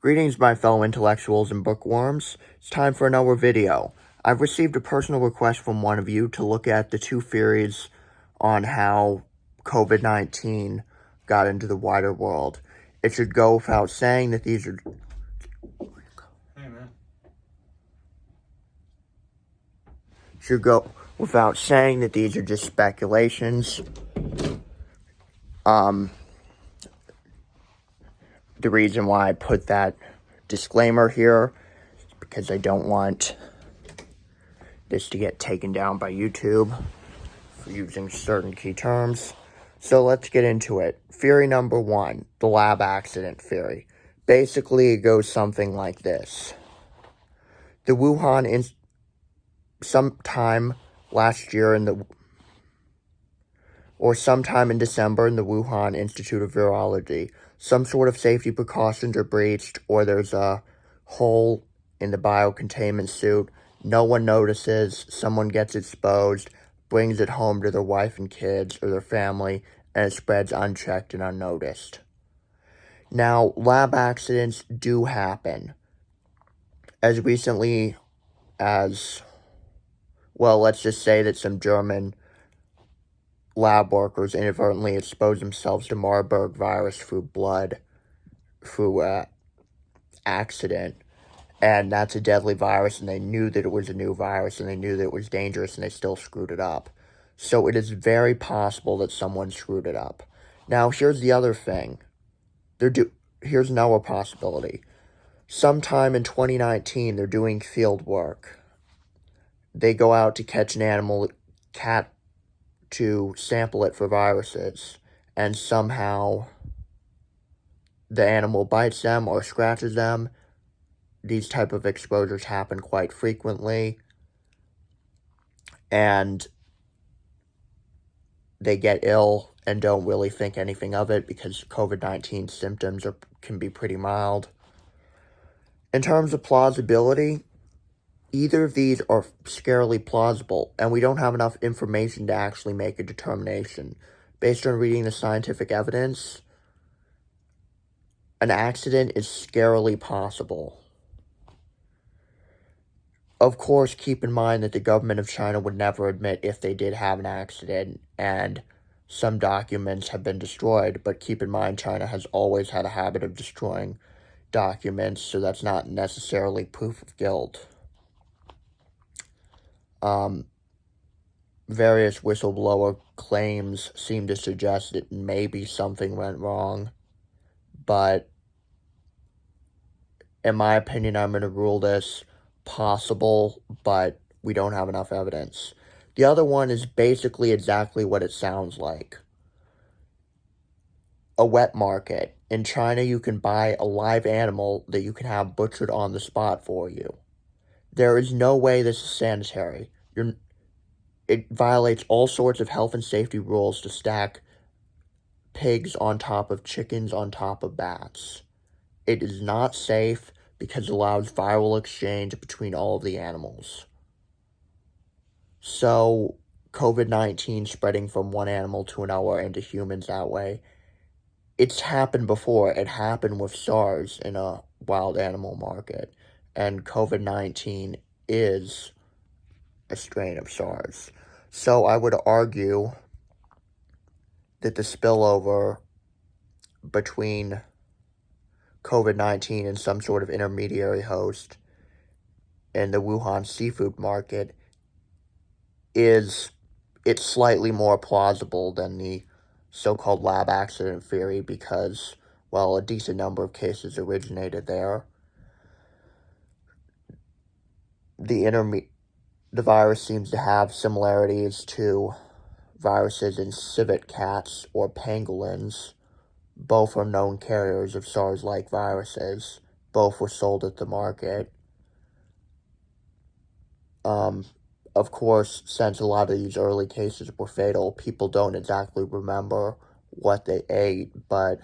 Greetings, my fellow intellectuals and bookworms. It's time for another video. I've received a personal request from one of you to look at the two theories on how COVID-19 got into the wider world. It should go without saying that these are... Hey, man. Should go without saying that these are just speculations. The reason why I put that disclaimer here is because I don't want this to get taken down by YouTube for using certain key terms. So let's get into it. Theory number one, the lab accident theory. Basically, it goes something like this. The Wuhan, sometime last year sometime in December in the Wuhan Institute of Virology, some sort of safety precautions are breached, or there's a hole in the biocontainment suit. No one notices, someone gets exposed, brings it home to their wife and kids or their family, and it spreads unchecked and unnoticed. Now, lab accidents do happen. As recently as, well, let's just say that some German lab workers inadvertently exposed themselves to Marburg virus through accident. And that's a deadly virus, and they knew that it was a new virus, and they knew that it was dangerous, and they still screwed it up. So it is very possible that someone screwed it up. Now, here's the other thing. Here's another possibility. Sometime in 2019, they're doing field work. They go out to catch an animal, cat, to sample it for viruses, and somehow the animal bites them or scratches them. These type of exposures happen quite frequently, and they get ill and don't really think anything of it because COVID-19 symptoms can be pretty mild. In terms of plausibility, either of these are scarily plausible, and we don't have enough information to actually make a determination. Based on reading the scientific evidence, an accident is scarily possible. Of course, keep in mind that the government of China would never admit if they did have an accident, and some documents have been destroyed, but keep in mind China has always had a habit of destroying documents, so that's not necessarily proof of guilt. Various whistleblower claims seem to suggest that maybe something went wrong, but in my opinion, I'm going to rule this possible, but we don't have enough evidence. The other one is basically exactly what it sounds like. A wet market. In China, you can buy a live animal that you can have butchered on the spot for you. There is no way this is sanitary. It violates all sorts of health and safety rules to stack pigs on top of chickens on top of bats. It is not safe because it allows viral exchange between all of the animals. So, COVID-19 spreading from one animal to another into humans that way, it's happened before. It happened with SARS in a wild animal market, and COVID-19 is a strain of SARS. So I would argue that the spillover between COVID-19 and some sort of intermediary host in the Wuhan seafood market it's slightly more plausible than the so-called lab accident theory because, well, a decent number of cases originated there. The virus seems to have similarities to viruses in civet cats or pangolins. Both are known carriers of SARS-like viruses. Both were sold at the market. Of course, since a lot of these early cases were fatal, people don't exactly remember what they ate, but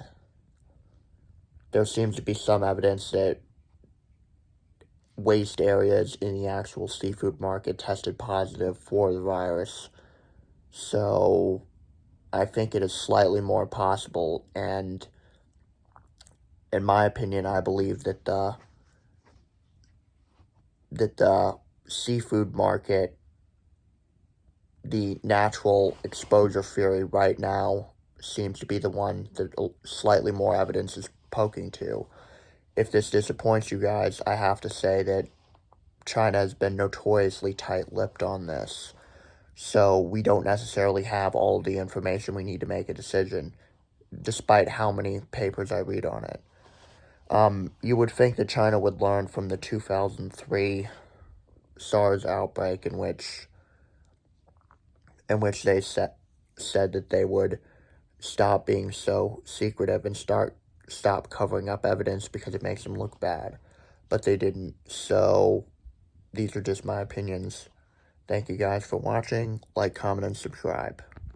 there seems to be some evidence that waste areas in the actual seafood market tested positive for the virus. So I think it is slightly more possible, and in my opinion, I believe that the seafood market, the natural exposure theory right now, seems to be the one that slightly more evidence is poking to. If this disappoints you guys, I have to say that China has been notoriously tight-lipped on this. So we don't necessarily have all the information we need to make a decision, despite how many papers I read on it. You would think that China would learn from the 2003 SARS outbreak, in which they said that they would stop being so secretive and stop covering up evidence because it makes them look bad. But they didn't. So these are just my opinions. Thank you guys for watching. Like, comment, and subscribe.